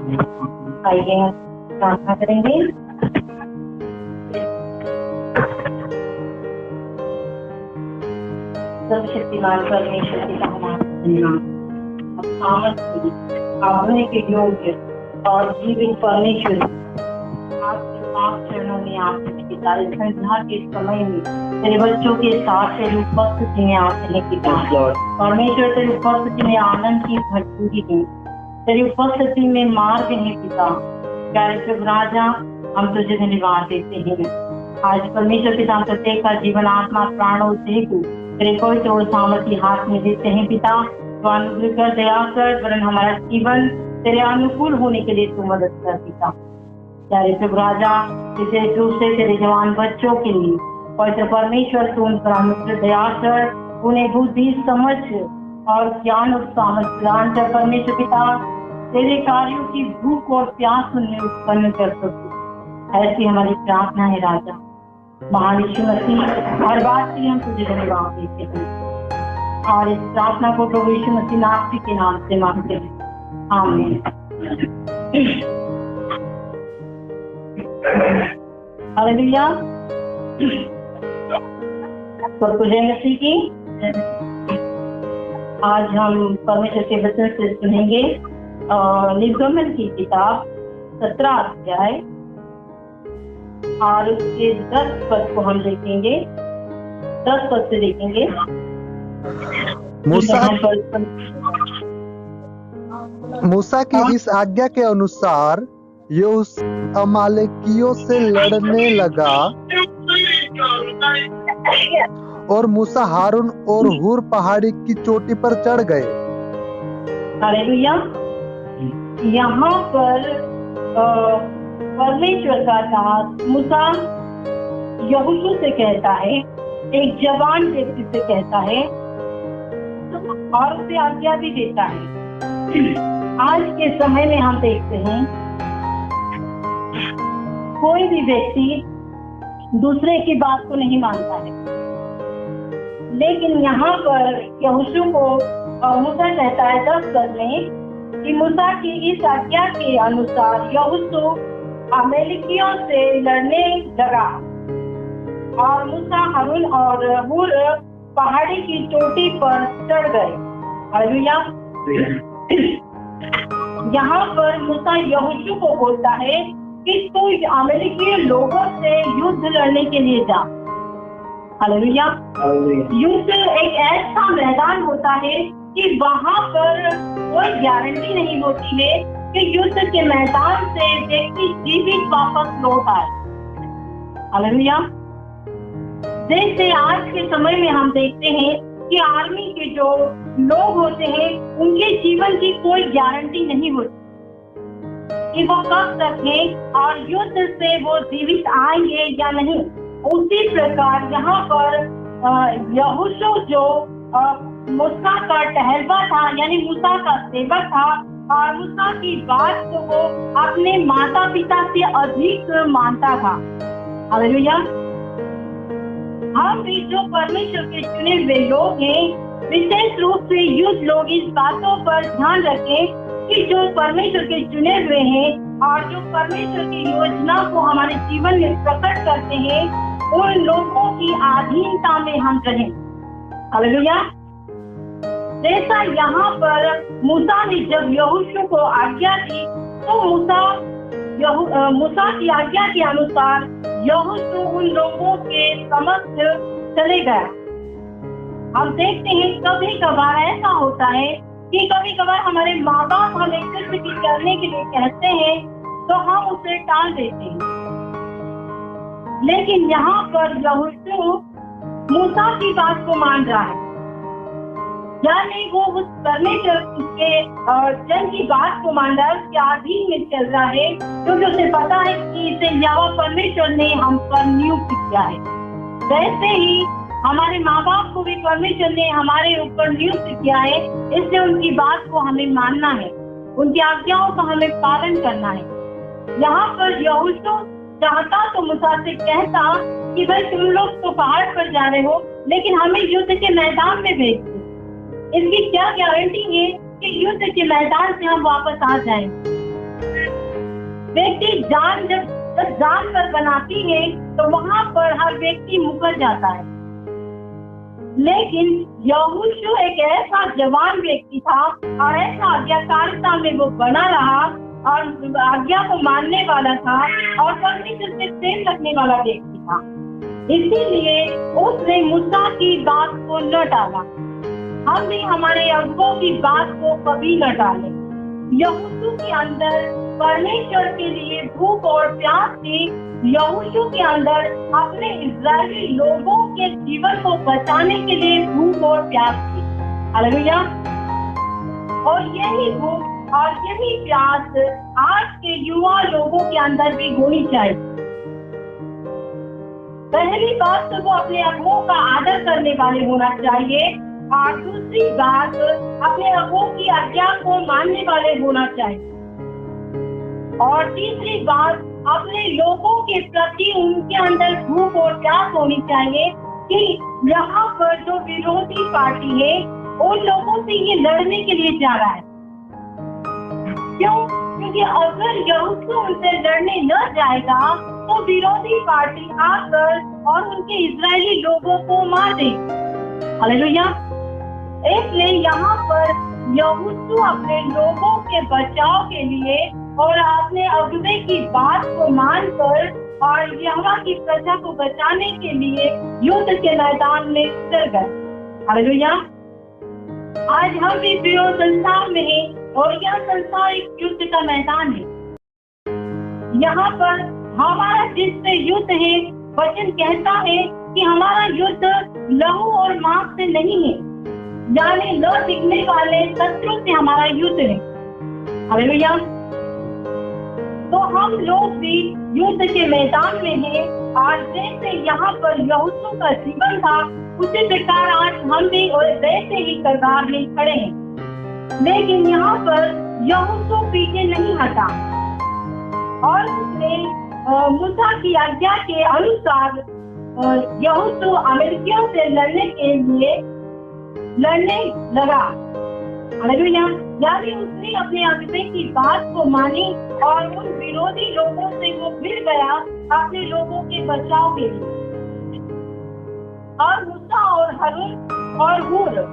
आइए प्रार्थना करेंगे। सर्वशक्तिमान परमेश्वर पिता हमारा सामर्थ्य के योग्य और जीवित परमेश्वर आपके पाक चरणों में आते पिता, इस संध्या के समय में तेरे बच्चों के साथ तेरी उपस्थिति में आते हैं पिता। परमेश्वर तेरी उपस्थिति में आनंद की भरपूरी है, तेरी उपस्थिति में मार्ग है पिता। प्यारे राजा, हम तुझे धन्यवाद देते हैं। आज परमेश्वर पिता प्रत्येक का जीवन आत्मा प्राण और देह को तेरे पवित्र और सामर्थ्य हाथ में देते हैं पिता। तो अनुग्रह कर, दया कर, वरन हमारा जीवन तेरे अनुकूल होने के लिए तू मदद कर पिता। प्यारे प्रभु राजा, विशेष रूप से तेरे जवान बच्चों के लिए पवित्र परमेश्वर तू उन पर अनुग्रह दया कर, उन्हें बुद्धि समझ और ज्ञान और सामर्थ्य प्रदान कर परमेश्वर पिता। तेरे कार्यों की भूख और प्यास उन्हें उत्पन्न कर सके, ऐसी हमारी प्रार्थना है राजा। महान यीशु मसीह, हर बात की हम तुझे धन्यवाद देते हैं और इस प्रार्थना को प्रभु यीशु मसीह नाम के नाम से मांगते हैं, आमीन। हालेलुया। सबको जय मसीह की। आज हम परमेश्वर के वचन से सुनेंगे निर्गमन की किताब 17 अध्याय और उसके 10 पद को हम देखेंगे। 10 पद से देखेंगे। मूसा की इस आज्ञा के अनुसार यहोशू अमालेकियों से लड़ने लगा और मूसा हारून और हूर पहाड़ी की चोटी पर चढ़ गए। हालेलुया। यहाँ पर परमेश्वर का दास मूसा यहोशू से कहता है, एक जवान व्यक्ति से कहता है और उसे आज्ञा भी देता है। आज के समय में हम देखते हैं कोई भी व्यक्ति दूसरे की बात को नहीं मानता है, लेकिन यहाँ पर यहोशू को मूसा कहता है 10 पद में कि मूसा की इस आज्ञा के अनुसार यहोशू अमालेकियों से लड़ने लगा और मूसा हारून और हूर पहाड़ी की चोटी पर चढ़ गए। हालेलुया। यहाँ पर मूसा यहोशू को बोलता है कि तू अमालेकी लोगों से युद्ध लड़ने के लिए जा। हालेलुया। युद्ध एक ऐसा मैदान होता है कि वहाँ पर कोई गारंटी नहीं होती है कि युद्ध के मैदान से व्यक्ति जीवित वापस लौट आए। हालेलुया। जैसे आज के समय में हम देखते हैं कि आर्मी के जो लोग होते हैं उनके जीवन की कोई गारंटी नहीं होती कि वो कब तक है और युद्ध से वो जीवित आएंगे या नहीं। उसी प्रकार यहाँ पर यहोशू जो मूसा का टहलवा था, यानी मूसा का सेवक था और मूसा की बात को वो अपने माता पिता से अधिक मानता था। हालेलुया। हम भी जो परमेश्वर के चुने हुए लोग हैं, विशेष रूप से युद्ध लोग इस बातों पर ध्यान रखें कि जो परमेश्वर के चुने हुए हैं और जो परमेश्वर की योजना को हमारे जीवन में प्रकट करते हैं, उन लोगों की अधीनता में हम रहें। हालेलुया। जैसा यहाँ पर मूसा ने जब यहोशू को आज्ञा दी तो मूसा की आज्ञा के अनुसार यहोशू उन लोगों के समक्ष चले गया। हम देखते हैं कभी कभार ऐसा होता है कि कभी कभार हमारे माँ बाप हमें कुछ भी करने के लिए कहते हैं तो हम उसे टाल देते हैं, लेकिन यहाँ पर यहोशू मूसा की बात को मान रहा है, यानी वो उस परमेश्वर के जन की बात को मान रहा है, उसके अधीन में चल रहा है, क्योंकि उसे पता है कि इसे यहोवा परमेश्वर ने हम पर नियुक्त किया है। वैसे ही हमारे माँ बाप को भी परमेश्वर ने हमारे ऊपर नियुक्त किया है, इसलिए उनकी बात को हमें मानना है, उनकी आज्ञाओं का हमें पालन करना है। यहाँ पर यहोशू चाहता तो मूसा से कहता कि भाई तुम लोग तो पहाड़ पर जा रहे हो, लेकिन हमें युद्ध के मैदान में भेज दो। इसकी क्या गारंटी है कि युद्ध के मैदान से हम वापस आ जाएं? व्यक्ति जान जब जानवर बनाती है तो वहां पर हर व्यक्ति मुकर जाता है। लेकिन यहोशू एक ऐसा जवान व्यक्ति था और ऐसा आज्ञाकारिता में वो बना रहा और आज्ञा को मानने वाला था और परमेश्वर से प्रेम रखने वाला व्यक्ति था। इसीलिए उसने मूसा की बात को न टाला। हम भी हमारे अगुओं की बात को कभी न टालें। यहोशू के अंदर परमेश्वर के लिए भूख और प्यास थी। यहोशू के अंदर अपने इस्राएली लोगों के जीवन को बचाने के लिए भूख और प्यास थी। हालेलुया। और यही भूख और यही प्यास आज के युवा लोगों के अंदर भी होनी चाहिए। पहली बात तो वो अपने अगुओं का आदर करने वाले होना चाहिए और दूसरी बात अपने अगुओं की आज्ञा को मानने वाले होना चाहिए और तीसरी बात अपने लोगों के प्रति उनके अंदर भूख और प्यास होनी चाहिए कि यहाँ पर जो विरोधी पार्टी है उन लोगों से ये लड़ने के लिए जा रहा है। क्यों? क्योंकि अगर यहोशू उनसे लड़ने न जाएगा तो विरोधी पार्टी आकर और उनके इजरायली लोगों को मार देगी। हालेलुया। इसलिए यहाँ पर यहोशू अपने लोगों के बचाव के लिए और अपने अगुवे की बात को मानकर और यहोवा की प्रजा को बचाने के लिए युद्ध के मैदान में उतर गए। हालेलुया। आज हम भी प्रिय संसार में हैं और यह संसार एक युद्ध का मैदान है। यहाँ पर हमारा जिससे युद्ध है, वचन कहता है कि हमारा युद्ध लहू और मांस से नहीं है, यानी न दिखने वाले शत्रु से हमारा युद्ध है। हालेलुया। तो हम लोग भी युद्ध के मैदान में हैं और जैसे यहाँ पर यहोशू का जीवन था उसी प्रकार आज हम भी और वैसे ही कगार में खड़े हैं। लेकिन यहाँ पर यहोशू पीछे नहीं हटा और उसने मूसा की आज्ञा के अनुसार यहोशू अमेरिकियों से लड़ने के लिए लड़ने लगा। हालेलुया। यानी उसने अपने अगुवे की बात को मानी और उन विरोधी लोगों से वो भिड़ गया अपने लोगों के बचाव के लिए। और मूसा और हारून और हूर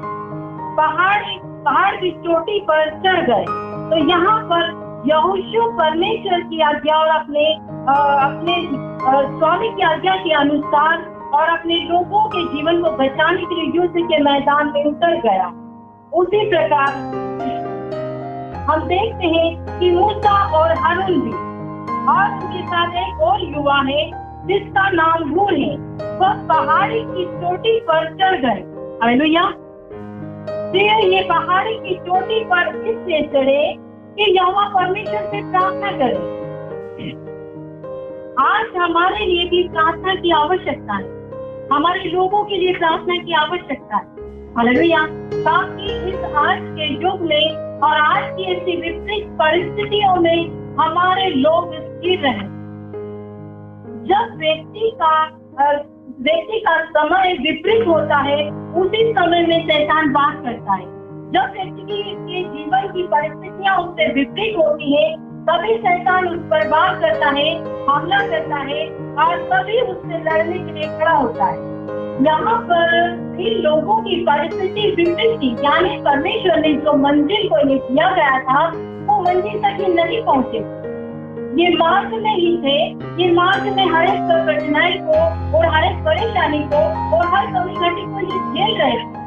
पहाड़ की चोटी पर चढ़ गए। तो यहाँ पर यहोशू परमेश्वर की आज्ञा और अपने स्वामी की आज्ञा के अनुसार और अपने लोगों के जीवन को बचाने के लिए युद्ध के मैदान में उतर गया। उसी प्रकार हम देखते हैं कि मूसा और हारून भी और उनके साथ एक और युवा है जिसका नाम हूर है, वह पहाड़ी की चोटी पर चढ़ गए। हालेलुया। ये पहाड़ी की चोटी पर इसलिए चढ़े कि यहोवा परमेश्वर से प्रार्थना करें। आज हमारे लिए भी प्रार्थना की आवश्यकता है, हमारे लोगों के लिए प्रार्थना की आवश्यकता है। हालेलुया। ताकि इस आज के युग में और आज की ऐसी विपरीत परिस्थितियों में हमारे लोग स्थिर रहें। जब व्यक्ति का समय विपरीत होता है उसी समय में शैतान वास करता है। जब व्यक्ति के जीवन की परिस्थितियां उससे विपरीत होती है तभी शैतान उस पर वार करता है, हमला करता है और तभी उससे लड़ने के लिए खड़ा होता है। यहाँ पर इन लोगों की परिस्थिति विपरीत थी, यानी परमेश्वर ने जो मंजिल को इन्हें दिया गया था वो मंजिल तक ही नहीं पहुंचे। ये मार्ग में ही थे, ये मार्ग में हर एक कठिनाई को और हर एक परेशानी को और हर कमी घटी को ये झेल रहे थे।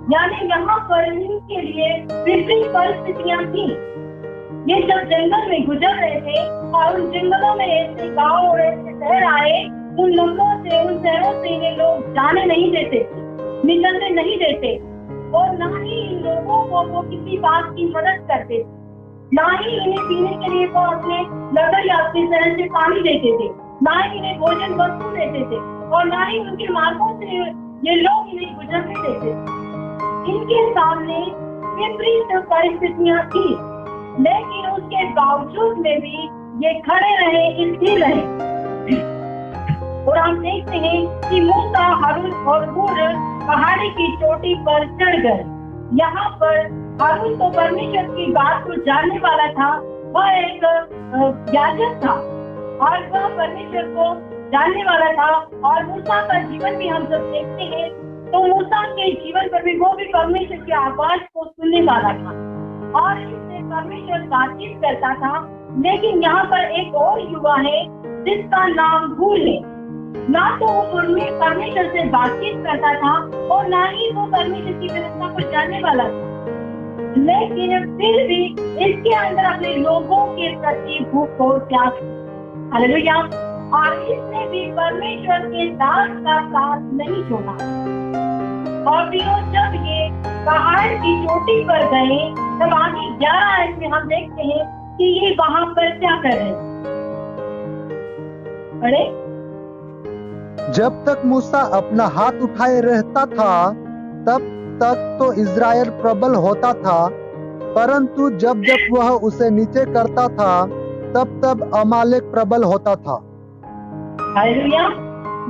यानी यहाँ पर इनके लिए विपरीत परिस्थितियां थी। ये जब जंगल में गुजर रहे थे और उन जंगलों में ऐसे गाँव और ऐसे शहर आए, उन लोगों से उन शहरों से ये लोग जाने नहीं देते, निकलने नहीं देते और न ही इन लोगों को वो किसी बात की मदद करते, ना ही इन्हें पीने के लिए वो अपने नगर या अपने शहर से पानी देते थे, ना ही इन्हें भोजन वस्तु देते थे और ना ही उनके मार्गों से ये लोग इन्हें गुजरने देते थे। इनके सामने विपरीत परिस्थितियां थी, लेकिन उसके बावजूद में भी ये खड़े रहे, स्थिर रहे। और हम देखते हैं कि मूसा, हारून और हूर पहाड़ी की चोटी पर चढ़ गए। यहाँ पर हारून तो परमेश्वर की बात को जानने वाला था, वह एक याजक था और वह परमेश्वर को जानने वाला था। और मूसा का जीवन भी हम सब देखते हैं, तो मूसा के जीवन पर भी वो भी परमेश्वर की आवाज को सुनने वाला था और इससे परमेश्वर बातचीत करता था। लेकिन यहाँ पर एक और युवा है जिसका नाम हूर है। ना तो वो परमेश्वर से बातचीत करता था और ना ही वो परमेश्वर की व्यवस्था को जानने वाला था, लेकिन फिर भी इसके अंदर अपने लोगों के प्रति भूख और प्यास थी। हालेलुया। और इसने भी परमेश्वर के दास का साथ नहीं छोड़ा। और भी जब ये पहाड़ की चोटी पर गए, तब आगे 11 आयत में हम देखते हैं कि ये वहां पर क्या कर रहे हैं। अरे जब तक मूसा अपना हाथ उठाए रहता था तब तक तो इज़राइल प्रबल होता था, परंतु जब जब वह उसे नीचे करता था तब तब अमालेक प्रबल होता था। हालेलुया।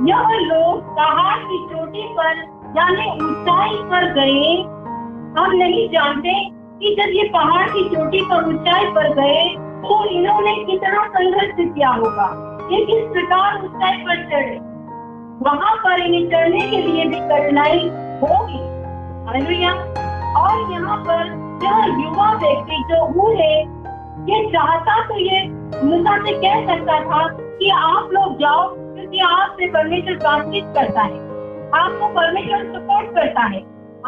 यह लोग पहाड़ की चोटी पर यानी ऊंचाई पर गए। हम नहीं जानते कि जब ये पहाड़ की चोटी पर ऊंचाई पर गए तो इन्होंने कितना संघर्ष किया होगा, ये किस प्रकार ऊंचाई पर चढ़े। वहां पर इन्हें चढ़ने के लिए भी कठिनाई होगी। हालेलुया। और यहाँ पर यह युवा व्यक्ति जो हूर है, ये चाहता तो ये मूसा से कह सकता था कि आप लोग जाओ, क्योंकि आपसे परमेश्वर बातचीत करता है, आपको परमेश्वर सपोर्ट करता है,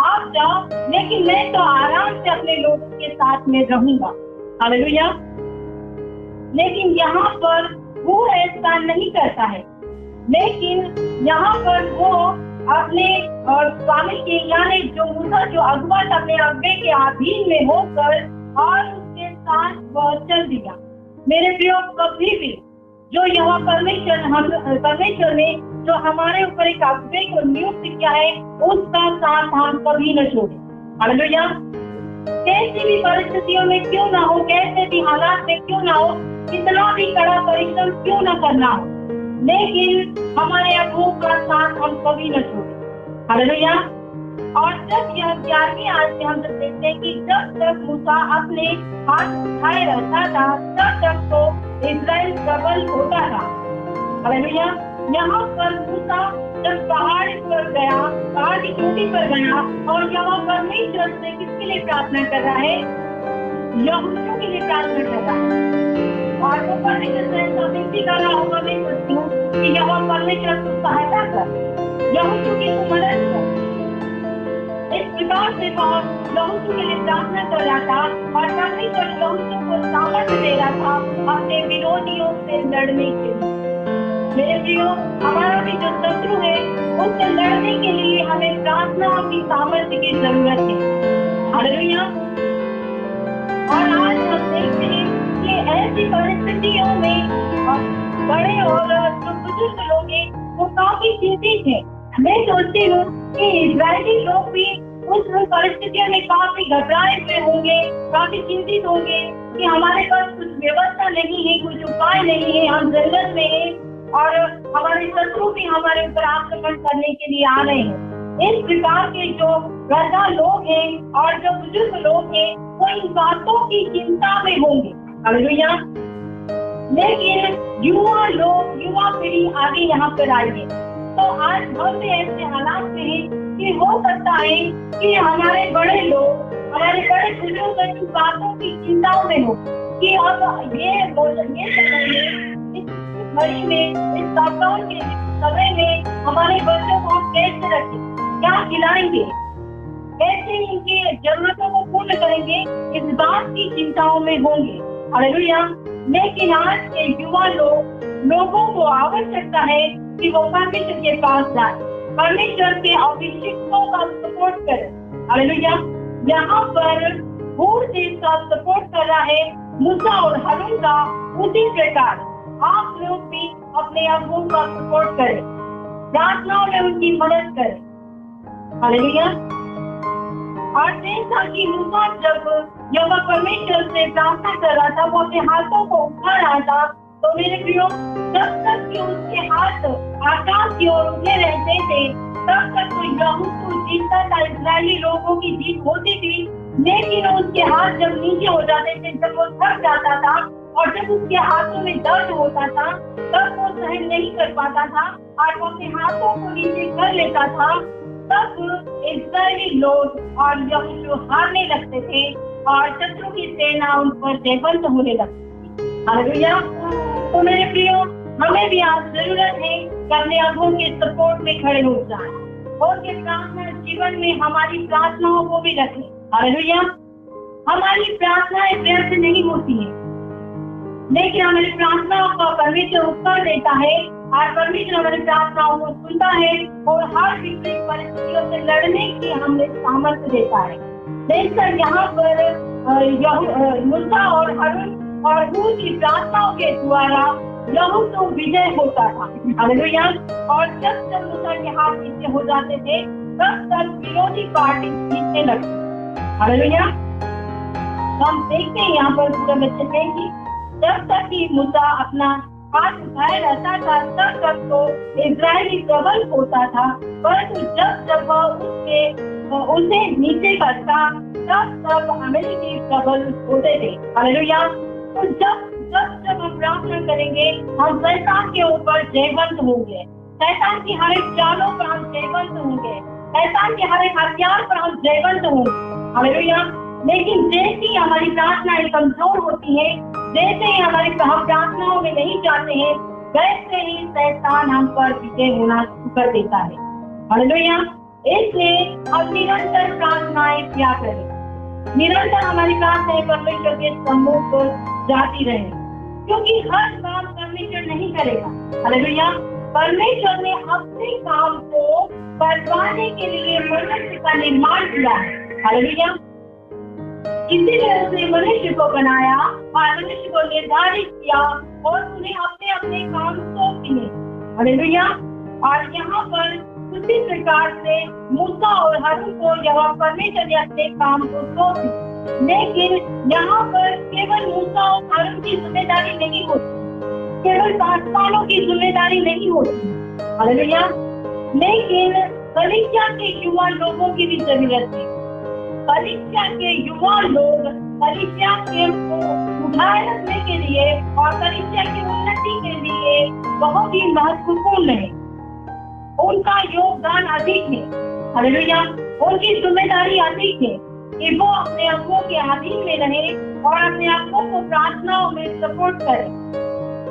आप जाओ, लेकिन मैं तो आराम से अपने लोगों के साथ में रहूंगा। हालेलुया। लेकिन यहाँ पर वो ऐसा नहीं करता है, लेकिन यहाँ पर वो अपने स्वामी के यानी जो मूसा जो अगुआ था, अपने अगुवे के अधीन में होकर और उसके साथ वह चल दिया। मेरे प्रियो, कभी भी जो यहाँ परमेश्वर ने जो हमारे ऊपर एक अगुवे को नियुक्त किया है, उसका साथ हम कभी न छोड़े। हालेलुया। कैसी भी परिस्थितियों में क्यों ना हो, कैसे भी हालात में क्यों ना हो, कितना भी कड़ा परिश्रम क्यों ना करना हो, लेकिन हमारे अगुओं का साथ हम कभी न छोड़े। हालेलुया। और जब यह 11वीं आयत में हम देखते हैं कि जब तक मूसा अपने हाथ उठाए रहता था तब तक तो इज़राइल प्रबल होता था। हालेलुया। यहाँ पर मूसा जब पहाड़ पर गया, पहाड़ की चोटी पर गया और यहाँ परमेश्वर से किसके लिए प्रार्थना कर रहा है? यहोशू के लिए प्रार्थना कर रहा है। और वो परमेश्वर से ऐसा विनती कर रहा होगा, मैं सोचती हूँ कि यहाँ परमेश्वर को सहायता कर, यहोशू की मदद कर। इस प्रकार से वह यहोशू के लिए प्रार्थना कर रहा था और परमेश्वर यहोशू को सामर्थ्य दे रहा था अपने विरोधियों से लड़ने के लिए। मेरे प्रियो, हमारा भी जो शत्रु है उससे लड़ने के लिए हमें प्रार्थना की सामर्थ्य की जरूरत है। हालेलुया। और आज हम देखते हैं कि ऐसी परिस्थितियों में बड़े और जो बुजुर्ग लोग हैं वो काफी चिंतित है। मैं सोचती हूँ कि इजरायली लोग भी उस परिस्थितियों में काफी घबराए हुए होंगे, काफी चिंतित होंगे कि हमारे पास कुछ व्यवस्था नहीं है, कुछ उपाय नहीं है, हम जंगल में हैं और हमारे शत्रु भी हमारे ऊपर आक्रमण करने के लिए आ रहे हैं। इस प्रकार के जो वृद्धा लोग हैं और जो बुजुर्ग लोग हैं वो इन बातों की चिंता में होंगे। हालेलुया। लेकिन युवा पीढ़ी आगे यहाँ पर आई है। तो आज हम भी ऐसे हालात में हैं कि हो सकता है कि हमारे बड़े लोग, हमारे बड़े बुजुर्ग इन बातों की चिंताओं में हो कि अब ये समय में, इस घड़ी में, इस लॉकडाउन के समय में हमारे बच्चों को हम कैसे रखें, क्या खिलाएंगे, कैसे इनकी जरूरतों को पूर्ण करेंगे, इस बात की चिंताओं में होंगे। हालेलुया। लेकिन आज के युवा लोगों को आवश्यकता है कि वो परमेश्वर के पास जाए, परमेश्वर के अभिषिक्तों का सपोर्ट करे। हालेलुया। यहाँ पर हूर देश का सपोर्ट कर रहा है मूसा और हारून का, उसी प्रकार आप लोग भी अपने अगुओं का सपोर्ट करें, प्रार्थनाओं में उनकी मदद करें। हालेलुया। और देखा कि मूसा जब यहोवा परमेश्वर से प्रार्थना कर रहा था, वो अपने हाथों को उठा रहा था, तो मेरे प्रियो, जब तक कि उसके हाथ आकाश की ओर उठे रहते थे तब तक तो यहोशू जीतता था, इस्राएली लोगों की जीत होती थी। लेकिन उसके हाथ जब नीचे हो जाते थे, जब वो थक जाता था और जब उसके हाथों में दर्द होता था तब वो सहन नहीं कर पाता था और वो अपने हाथों को नीचे कर लेता था, तब इस्राएली लोग और यहोशू हारने लगते थे और शत्रु की सेना उन पर जयवंत होने लगती थी। हालेलुया। तो मेरे प्रियो, हमें भी आज जरूरत है कि अपने अगुओं के सपोर्ट में खड़े हो जाएं और के प्रार्थना जीवन में हमारी प्रार्थनाओं को भी रखें। हालेलुया। हमारी प्रार्थनाएं व्यर्थ नहीं होती है, लेकिन हमारी प्रार्थनाओं का परमेश्वर उत्तर देता है और परमेश्वर हमारी प्रार्थनाओं को सुनता है और हर विपरीत परिस्थितियों से लड़ने की हमें सामर्थ्य देता है। देखकर यहाँ पर मूसा और हारून और हूर की प्रार्थनाओं के द्वारा यहू तो विजय होता था। हालेलुया। और जब जब मूसा के हाथ नीचे हो जाते थे तब तक विरोधी पार्टी जीतने लगती। हालेलुया। हम देखते हैं यहाँ पर पूरा वचन में कि जब तक कि मूसा अपना हाथ उठाए रहता था तब तक तो इजरायली प्रबल होता था, परंतु जब जब वह उसे नीचे करता तब अमेरिकी प्रबल होते थे। हालेलुया। तो जब हम प्रार्थना करेंगे हम शैतान के ऊपर जयवंत होंगे, शैतान की हर एक चालों पर हम जयवंत होंगे, शैतान के हर एक हथियार पर हम जयवंत होंगे। हालेलुया। लेकिन जैसे ही हमारी प्रार्थनाएं कमजोर होती है, जैसे ही हम प्रार्थनाओं में नहीं जाते हैं, वैसे ही शैतान हम पर विजय होना शुरू कर देता है। हालेलुया। इसलिए हम निरंतर प्रार्थनाएं किया करें, निरंतर हमारी प्रार्थनाएं परमेश्वर के सम्मुख जाती रहे, क्योंकि हर काम परमेश्वर नहीं करेगा। हालेलुया। परमेश्वर ने अपने काम को करवाने के लिए मनुष्य का निर्माण किया है। हालेलुया। इसीलिए उसने मनुष्य को बनाया और मनुष्य को निर्धारित किया और उन्हें अपने अपने काम सौंप दिए। हालेलुया। और यहाँ पर उसी प्रकार से मूसा और हारून को यहोवा परमेश्वर ने अपने काम को सौंप दिया, लेकिन यहाँ पर केवल मूसा और हारून की जिम्मेदारी नहीं होती, केवल पासवानों की जिम्मेदारी नहीं होती। हालेलुया। लेकिन कलीसिया के युवा लोगों की भी जरूरत है। कलीसिया के युवा लोग कलीसिया के उठाए रखने के लिए और कलीसिया की उन्नति के लिए बहुत ही महत्वपूर्ण है। उनका योगदान अधिक है। हालेलुया। उनकी जिम्मेदारी अधिक है कि वो अपने अगुओं के अधीन में रहे और अपने अगुओं को प्रार्थनाओं में सपोर्ट करे।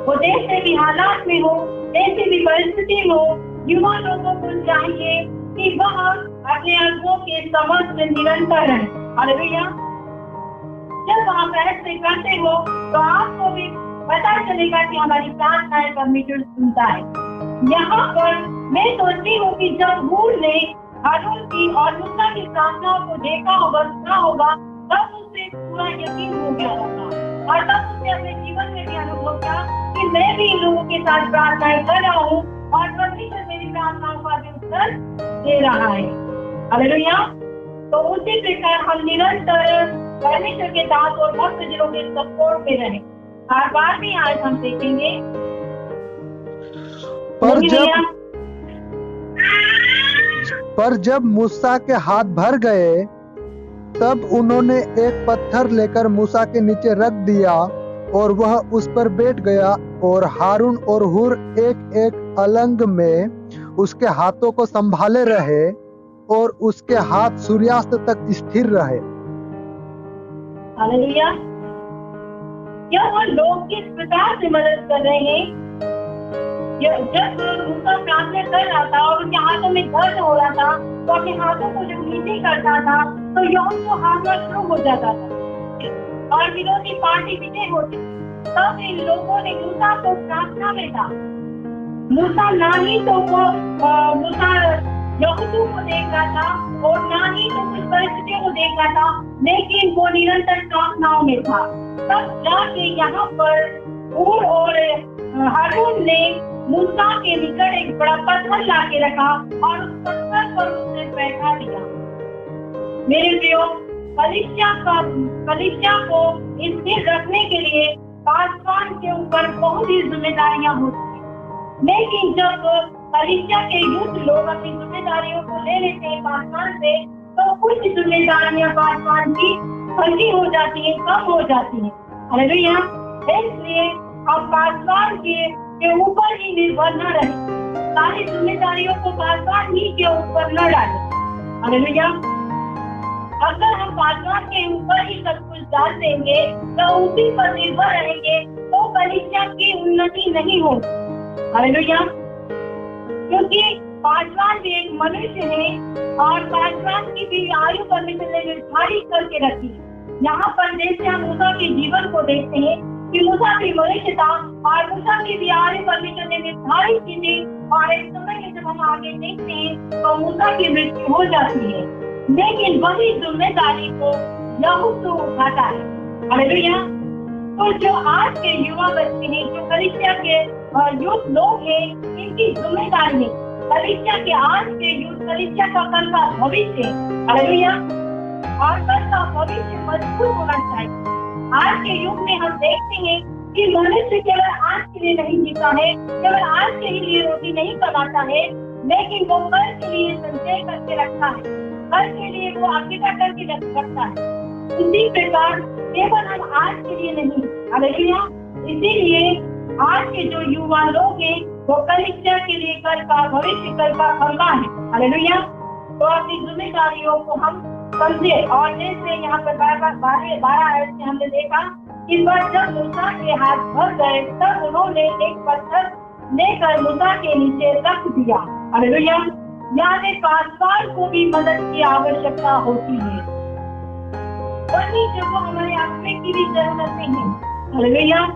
वो जैसे भी हालात में हो, जैसी भी परिस्थिति में हो, युवा लोगों को चाहिए कि वह अपने अगुओं के समक्ष में निरंतर रहे। हालेलुया। जब आप ऐसे करते हो तो आपको भी पता चलेगा कि हमारी प्रार्थनाएं परमेश्वर सुनता है। यहाँ पर मैं सोचती हूँ कि जब हूर ने हारून की और मूसा की प्रार्थनाओं को देखा होगा, सुना होगा, तब उसे पूरा यकीन हो गया होगा और तब उसने अपने जीवन में भी अनुभव किया कि मैं भी इन लोगों के साथ प्रार्थनाएं कर रहा हूँ और परमेश्वर मेरी प्रार्थनाओं का भी उत्तर दे रहा है। हालेलुया। तो उसी प्रकार हम निरंतर परमेश्वर के दास और भक्त जनों के सपोर्ट में रहें। हर बार भी आज हम देखेंगे पर जब मूसा के हाथ भर गए तब उन्होंने एक पत्थर लेकर मूसा के नीचे रख दिया और वह उस पर बैठ गया और हारून और हूर एक एक अलंग में उसके हाथों को संभाले रहे और उसके हाथ सूर्यास्त तक स्थिर रहे। हालेलुया। क्या वो लोग किस प्रकार से मदद कर रहे हैं? जब मूसा प्रार्थना कर रहा था और उनके हाथों में दर्द हो रहा था तो अपने हाथों को जब नीचे करता था तो यहोशू को हारना शुरू हो जाता था और विरोधी पार्टी विजय होती। तब इन लोगों ने मूसा को प्रार्थना में था। मूसा ना ही तो मूसा यहोशू को देख रहा था और ना ही तो कुछ परिस्थितियों को देख रहा था, लेकिन वो निरंतर प्रार्थनाओं में था। तब जाके यहाँ पर हूर और हारून ने मूसा के निकट एक बड़ा पत्थर ला के रखा और उस पत्थर पर उसने बैठा दिया। मेरे प्रियो, कलीसिया को स्थिर रखने के लिए पासवान के ऊपर बहुत ही जिम्मेदारियां होती हैं, लेकिन जब कलीसिया के युद्ध लोग अपनी जिम्मेदारियों को ले लेते हैं पासवान से, तो कुछ जिम्मेदारियां पासवान की हल्की हो जाती है, कम हो जाती है। हालेलुया। इसलिए हम पासवान के ऊपर ही निर्भर न रहे, सारी जिम्मेदारियों को पासवान ही के ऊपर न डालें। हालेलुया। अगर हम पासवान के ऊपर ही सब कुछ डाल देंगे तो उसी पर निर्भर रहेंगे तो कलीसिया की उन्नति नहीं होगी। हालेलुया। क्योंकि पासवान भी एक मनुष्य है और पासवान की भी आयु परमेश्वर ने निर्धारित करके रखी है। यहाँ पर जैसे हम मूसा के जीवन को देखते हैं कि मूसा भी मनुष्य था और मूसा की भी आयु परमेश्वर ने निर्धारित की थी, और एक समय में जब हम आगे देखते हैं तो मूसा की मृत्यु हो जाती है, लेकिन वही जिम्मेदारी को यहोशू उठाता है। हालेलुया। तो जो आज के युवा बच्चे हैं, जो कलीसिया के यूथ लोग हैं, इनकी जिम्मेदारी है कलीसिया के आज के यूथ, कलीसिया का कल का भविष्य। हालेलुया। और कल का भविष्य मजबूत होना चाहिए। आज के युग में हम देखते हैं कि मनुष्य केवल आज के लिए नहीं जीता है, केवल आज के ही लिए रोटी नहीं कमाता है, लेकिन वो कल के लिए संचय करके रखता है, कल के लिए वो आज्ञा करके रखता है। इसी प्रकार केवल हम आज के लिए नहीं। हालेलुया। इसीलिए आज के जो युवा लोग हैं वो कलीसिया के लिए कल का भविष्य, कल का खंभा है। हालेलुया। तो अपनी जिम्मेदारियों को हम समझे। और जैसे यहाँ पर 12 आयत से हमने देखा कि जब मूसा के हाथ भर गए तब उन्होंने एक पत्थर लेकर मूसा के नीचे रख दिया। हालेलुया। यानी पासवान को भी मदद की आवश्यकता होती है, वही जब हमारे आत्मा की भी जरूरत है। हालेलुया।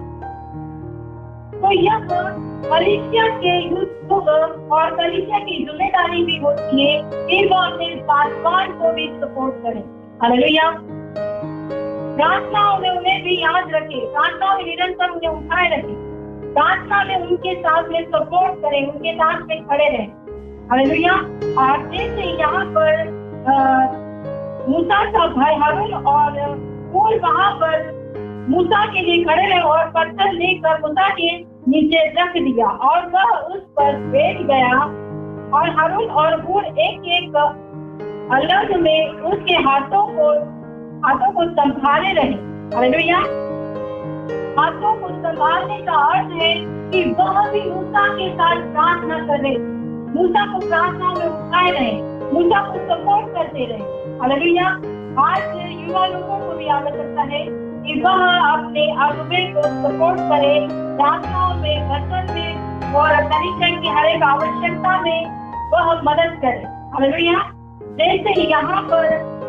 तो यह कलीसिया के युद्ध और कलीसिया की जिम्मेदारी भी होती है कि वो अपने पासवान को भी सपोर्ट करें। हालेलुया। प्रार्थनाओं में उन्हें भी याद रखें, प्रार्थनाओं में निरंतर उन्हें उठाए रखें, प्रार्थना में उनके साथ में सपोर्ट करें, उनके साथ में खड़े रहें। हालेलुया। और जैसे यहाँ पर मूसा का भाई हारून और हूर वहाँ पर मूसा के लिए खड़े रहे और पत्थर लेकर मूसा के नीचे रख दिया और वह उस पर बैठ गया, और हारून और हूर एक एक अलग में उसके हाथों को संभाले रहे। हालेलुया। हाथों को संभालने का अर्थ है कि वह भी मूसा के साथ प्रार्थना करे, मूसा को प्रार्थना में उठाए रहे, मूसा को सपोर्ट करते रहे। हालेलुया। आज युवा लोगों को भी आवश्यकता है कि वह अपने अगुवे को सपोर्ट करे, प्रार्थनाओं में, वचन में और कलीसिया की हर एक आवश्यकता में वह मदद करे। हालेलुया। जैसे ही यहाँ पर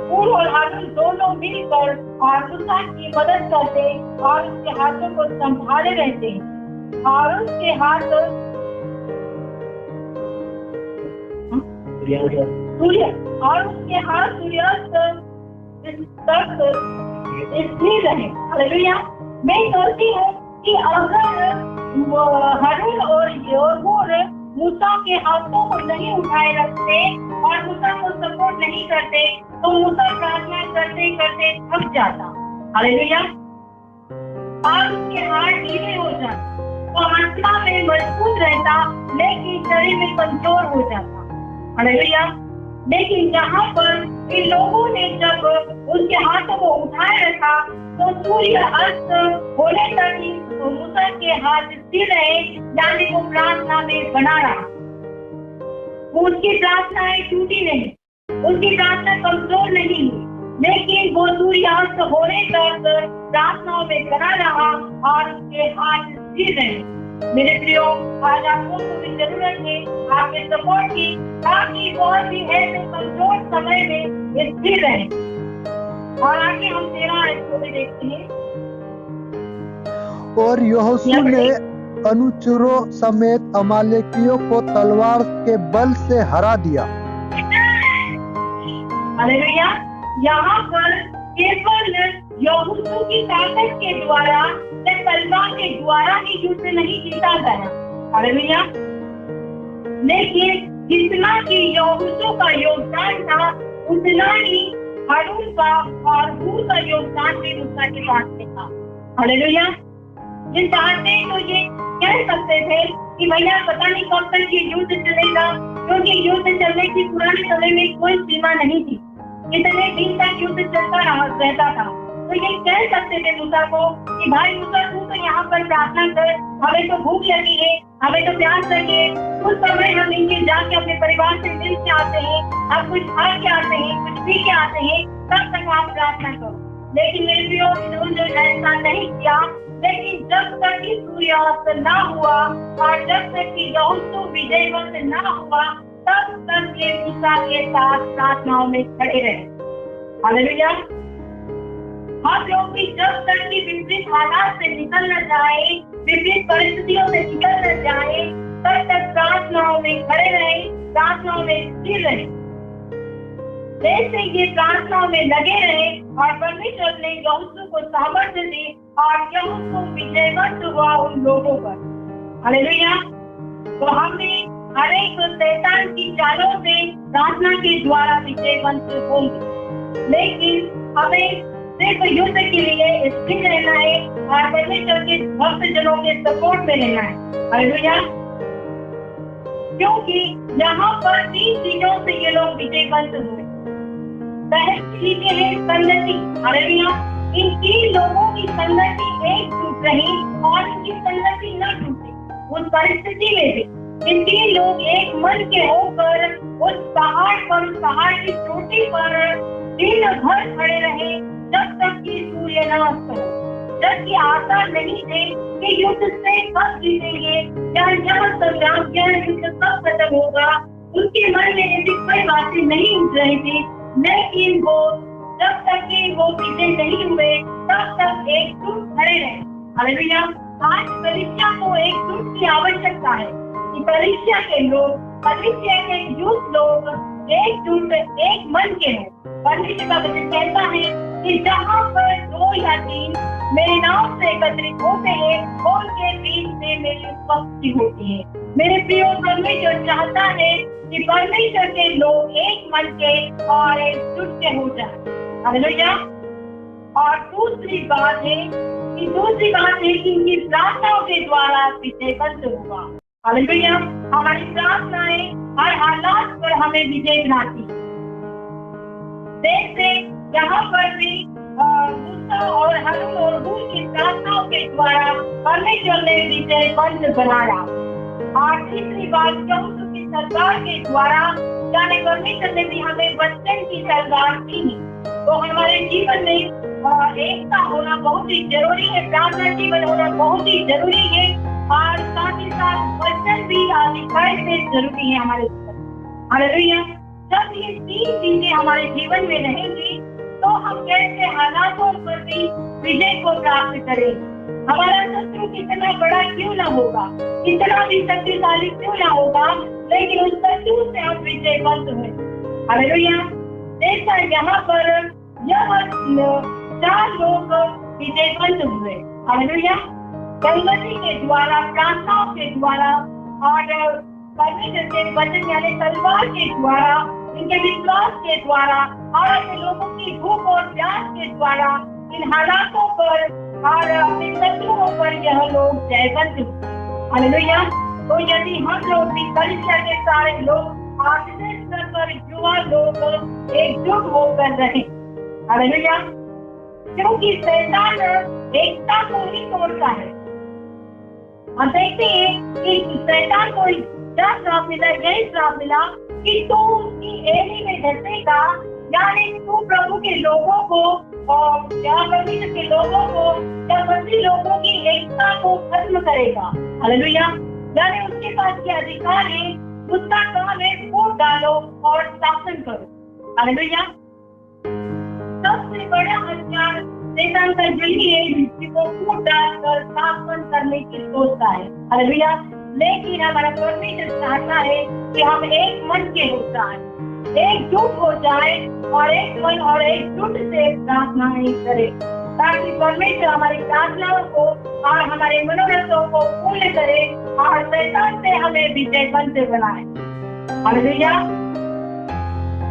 हूर और हारून दोनों मिलकर और मूसा की मदद करते और उसके हाथों को संभाले रहते और उसके हाथ सूर्यास्त तक स्थिर रहे। हालेलुया। मैं सोचती हूँ कि अगर हारून और हूर मूसा के हाथों को नहीं उठाए रखते और मूसा को सपोर्ट नहीं करते तो मूसा प्रार्थना करते करते थक जाता। हालेलुया। और उसके हाथ ढीले हो जाते, वो आत्मा में मजबूत रहता लेकिन शरीर में कमजोर हो जाता। हालेलुया। लेकिन जहाँ पर इन लोगों ने जब उसके हाथों को उठाए रखा तो सूर्य अस्त होने तक ही मूसा के हाथ स्थिर रहे, यानी वो प्रार्थना में बना रहा। उसकी प्रार्थनाएं टूटी नहीं, उसकी प्रार्थना कमजोर नहीं हुई, लेकिन वो सूर्य अस्त होने तक प्रार्थनाओं में बना रहा और उसके हाथ स्थिर रहे। मेरे प्रियो, आज आप लोगों को भी जरूरत है आपके सपोर्ट की, ताकि बहुत ही ऐसे कमजोर समय में स्थिर रहे। और आगे हम 13 आयत को भी देखते हैं। और यहोशू ने अनुचरों समेत अमालेकियों को तलवार के बल से हरा दिया। हालेलुया। यहाँ पर केवल यहोशू की ताकत के द्वारा या तलवार के द्वारा ही युद्ध नहीं जीता गया। हालेलुया। लेकिन जितना कि यहोशू का योगदान था उतना ही हारून का और हूर का योगदान भी मूसा के साथ में था। हालेलुया। ये चाहते तो ये कह सकते थे कि भैया पता नहीं कब तक ये युद्ध चलेगा, क्योंकि युद्ध चलने की पुराने समय में कोई सीमा नहीं थी, इतने दिन तक युद्ध चलता रहता था। तो ये कह सकते थे मूसा को कि भाई मूसा तू तो यहाँ पर प्रार्थना कर, हमें तो भूख लगी है, हमें तो प्यास लगी है, उस समय हम इनके जाके अपने परिवार से मिल के आते हैं, हम कुछ खा के आते हैं, कुछ पी के आते हैं, तब तक आप प्रार्थना करो। लेकिन मेरे प्रियो इन्होंने ऐसा नहीं किया। लेकिन जब तक कि सूर्यास्त ना हुआ और जब तक कि यहोशू विजयवंत ना हुआ, तब तक ये मूसा के साथ प्रार्थनाओं में खड़े रहे। हालेलुया। हम लोग भी जब तक कि विपरीत हालात से निकल न जाए, विपरीत परिस्थितियों से निकल न जाए, तब तक प्रार्थनाओं में खड़े रहे, प्रार्थनाओं में स्थिर रहे। जैसे ये प्रार्थनाओं में लगे रहे और परमेश्वर ने यहोशू को सामर्थ्य दी और यहोशू विजयवंत हुआ उन लोगों पर। हालेलुया। तो हमें हर एक शैतान की चालों से प्रार्थना के द्वारा विजयवंत होंगे, लेकिन हमें सिर्फ युद्ध के लिए स्थिर रहना है और परमेश्वर के भक्त जनों के सपोर्ट में रहना है। हालेलुया। क्योंकि यहाँ पर 3 चीजों से ये लोग विजयवंत हुए। पहली चीज है संगति। हालेलुया। इन 3 लोगों की संगति एकजुट रही और इनकी संगति न टूटी। उस परिस्थिति में भी इन 3 लोग एक मन के होकर उस पहाड़ पर, उस पहाड़ की चोटी पर दिन भर खड़े रहे जब तक कि सूर्य न अस्त हो। जबकि आशा नहीं थे कि युद्ध से कब जीतेंगे या यह संग्राम, यह युद्ध कब खत्म होगा। उनके मन में ऐसी कोई बातें नहीं उठ रही थी, लेकिन वो जब तक कि वो विजय नहीं हुए तब तक एकजुट खड़े रहे। हालेलुया। आज कलीसिया को एकजुट की आवश्यकता है कि कलीसिया के लोग, कलीसिया के यूथ लोग एकजुट, एक मन के हों। परमेश्वर का वचन कहता है कि जहाँ पर 2 या 3 मेरे नाम से एकत्रित होते हैं, उनके बीच में मेरी उपस्थिति होती है। मेरे प्रियो, परमेश्वर चाहता है कि परमेश्वर के लोग एक मन के और एकजुट के हो जाए। हालेलुया। और दूसरी बात है कि इनकी प्रार्थनाओं के द्वारा विजयवंत होगा। हालेलुया। हमारी प्रार्थनाएं हर हालात पर हमें विजय दिलाती है। जैसे यहाँ पर भी मूसा और हारून और हूर की प्रार्थनाओं के द्वारा परमेश्वर ने विजयवंत बनाया। और तीसरी बात, यहोशू की सरकार के द्वारा, यानी परमेश्वर ने भी हमें वचन की सरकार दी है। तो हमारे जीवन में एकता होना बहुत ही जरूरी है, प्रार्थना जीवन होना बहुत ही जरूरी है और साथ ही साथ वचन भी निखार से जरूरी है हमारे जीवन। हालेलुया। जब ये 3 चीजें हमारे जीवन में रहेंगी तो हम कैसे हालातों पर भी विजय को प्राप्त करेंगे। हमारा शत्रु कितना बड़ा क्यों ना होगा, कितना भी शक्तिशाली क्यों ना होगा, लेकिन उस शत्रु से हम विजयवंत हुए। हालेलुया। जैसा यहाँ पर यह 4 लोग विजयवंत हुए। हालेलुया। संगति के द्वारा, प्रार्थनाओं के द्वारा और परमेश्वर के वचन यानी तलवार के द्वारा, इनके विश्वास के द्वारा और अपने लोगों की भूख और प्यास के द्वारा इन हालातों पर और अपने शत्रुओं पर यह लोग जयवंत हुए। हालेलुया। तो यदि हम लोग भी कलीसिया के सारे लोग आत्मिक स्तर पर युवा लोग एकजुट होकर रहे। हालेलुया। क्योंकि शैतान एकता को ही तोड़ता है। हम देखते हैं कि शैतान को क्या श्राप मिला, यही श्राप मिला कि तू उसकी एड़ी में धसेगा, यानी तू प्रभु के लोगों को और परमेश्वर के लोगों को या मसीही लोगों की एकता को खत्म करेगा। हालेलुया। यानी उसके पास क्या अधिकार है, उसका काम है फूट डालो और शासन करो। हालेलुया। सबसे बड़ा हथियार शैतान का यही है, जिसको फूट डालकर शासन करने की सोचता है। हालेलुया। लेकिन हमारा परमेश्वर चाहता है कि हम एक मन के हो जाए, एकजुट हो जाए और एक मन और एकजुट से प्रार्थनाएं करें, ताकि परमेश्वर हमारी प्रार्थनाओं को और हमारे मनोरथों को पूर्ण करे और शैतान से हमें विजयवंत बनाए। हालेलुया।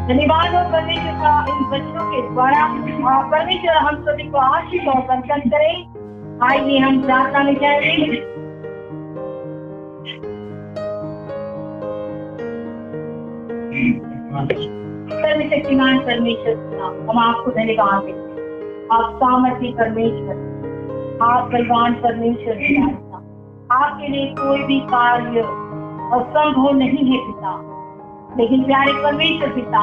धन्यवाद हो परमेश्वर का इन वचनों के द्वारा। परमेश्वर हम सभी को आशीष और बरकत करें। आइए हम प्रार्थना में जाएंगे। सर्वशक्तिमान परमेश्वर, हम आपको धन्यवाद देते हैं आप सामर्थ्य परमेश्वर, आप बलवान परमेश्वर हैं पिता। आपके लिए कोई भी कार्य असंभव नहीं है पिता। लेकिन प्यारे परमेश्वर पिता,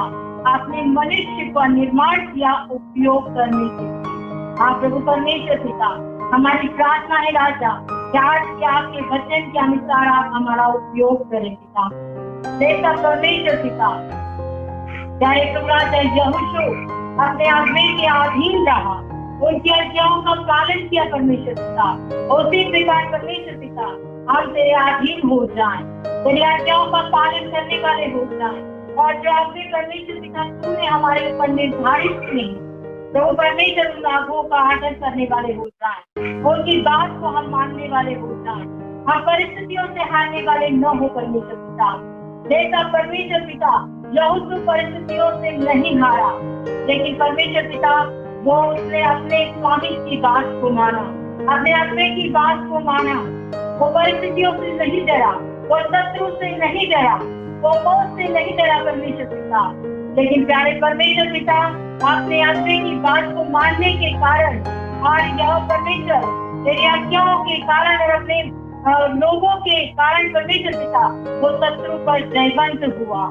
आपने मनुष्य का निर्माण किया उपयोग करने के लिए। हाँ प्रभु परमेश्वर पिता, हमारी प्रार्थना है राजा कि आज के आपके वचन के अनुसार आप हमारा उपयोग करें पिता। देवता परमेश्वर पिता, प्यारे प्रभु राजा यहोशू अपने आज्ञा के अधीन रहा, उनकी आज्ञाओं का पालन किया परमेश्वर पिता। उसी प्रकार परमेश्वर पिता हम तेरे अधीन हो जाएं, तेरी आज्ञाओं का पालन करने वाले हो जाएं, और जो आपने परमेश्वर पिता तूने हमारे ऊपर निर्धारित की तो परमेश्वर उन आज्ञाओं का आदर करने वाले हो जाएं, उनकी बात को हम मानने वाले हो जाएं, हम परिस्थितियों से हारने वाले न हो परमेश्वर पिता। देखा परमेश्वर पिता यहोशू परिस्थितियों से नहीं हारा, लेकिन परमेश्वर पिता वो उसने अपने स्वामी की बात को माना, अपने अपने की बात को माना। वो परिस्थितियों से नहीं डरा, वो शत्रु से नहीं डरा, वो मौत से नहीं डरा परमेश्वर पिता। लेकिन प्यारे परमेश्वर पिता अपने अपने की बात को मानने के कारण और यह परमेश्वर तेरी आज्ञाओं के कारण और अपने लोगों के कारण परमेश्वर पिता वो शत्रु पर जयवंत हुआ।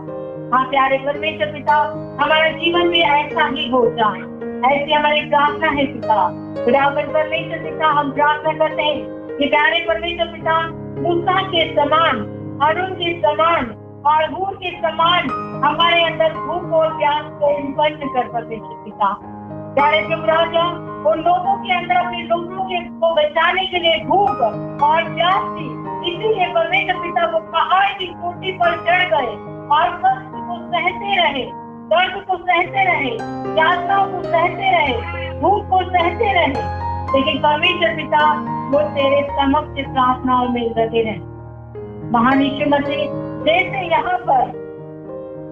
हाँ प्यारे परमेश्वर पिता, हमारा जीवन भी ऐसा ही हो जाए, ऐसी हमारी प्रार्थना है पिता। परमेश्वर पिता हम प्रार्थना करते हैं कि प्यारे परमेश्वर पिता मूसा के समान, हारून के समान और हूर के समान हमारे अंदर भूख और प्यास को उत्पन्न कर परमेश्वर पिता। प्यारे प्रभु राजा उन लोगों के अंदर अपने लोगों के को बचाने के लिए भूख और प्यास थी, इसीलिए परमेश्वर पिता वो पहाड़ की चोटी पर चढ़ गए और कष्ट को सहते रहे, दर्द को सहते रहे, यातनाओं को सहते रहे, भूख को सहते रहे। लेकिन परमेश्वर पिता वो तेरे समक्ष प्रार्थनाओं में लगे रहे। महान यीशु मसीह जैसे यहाँ पर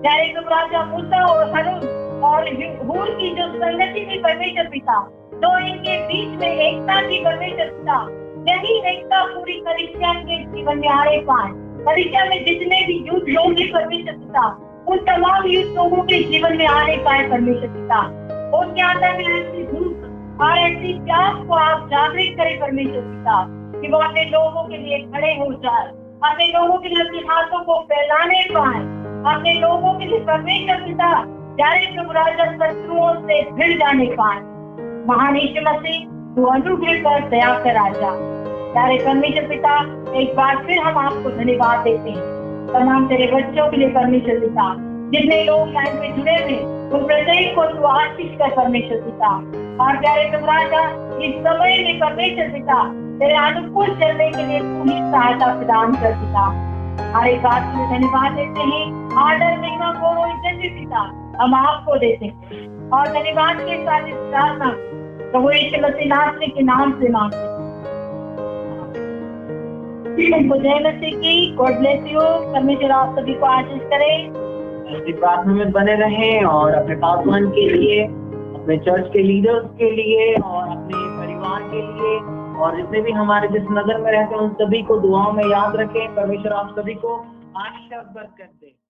प्यारे प्रभु राजा मूसा और हारून और हूर की जो संगति थी परमेश्वर पिता, तो इनके बीच में एकता की परमेश्वर पिता, यही एकता पूरी क्रिश्चियन के जीवन में आने पाए। क्रिश्चियन में जितने भी युद्ध लोग हैं परमेश्वर पिता, उन तमाम युद्ध लोगों के जीवन में आने पाए परमेश्वर पिता। उनके अंदर में ऐसी भूख और ऐसी प्यास को आप जागृत करें परमेश्वर पिता कि वो अपने लोगों के लिए खड़े हो जाए, अपने लोगों के लिए अपने हाथों को फैलाने पाए, अपने लोगों के लिए परमेश्वर पिता प्यारे प्रभु राजा शत्रुओं से भिड़ जाने पाए। महान यीशु मसीह तू अनुग्रह कर, दया कर राजा। प्यारे परमेश्वर पिता एक बार फिर हम आपको धन्यवाद देते हैं तमाम तेरे बच्चों के लिए परमेश्वर पिता, जितने लोग लाइन में जुड़े हुए उन प्रत्येक को तू आशीष कर परमेश्वर पिता। और प्यारे प्रभु राजा इस समय में परमेश्वर पिता तेरे अनुकूल चलने के लिए तू ही सहायता प्रदान कर पिता। हर एक बात के लिए धन्यवाद देते हैं, आदर महिमा गौरव इज्जत भी पिता हम आपको देते हैं और धन्यवाद के साथ इस प्रार्थना प्रभु यीशु मसीह नासरी के नाम से मांगते हैं। जय मसीह की, गॉड ब्लेस यू। परमेश्वर आप सभी को आशीष करे। ऐसी प्रार्थना में बने रहें और अपने पासवान के लिए, अपने चर्च के लीडर्स के लिए और अपने परिवार के लिए और जितने भी हमारे जिस नगर में रहते हैं उन सभी को दुआओं में याद रखें। परमेश्वर आप सभी को आशीष बरकत दे।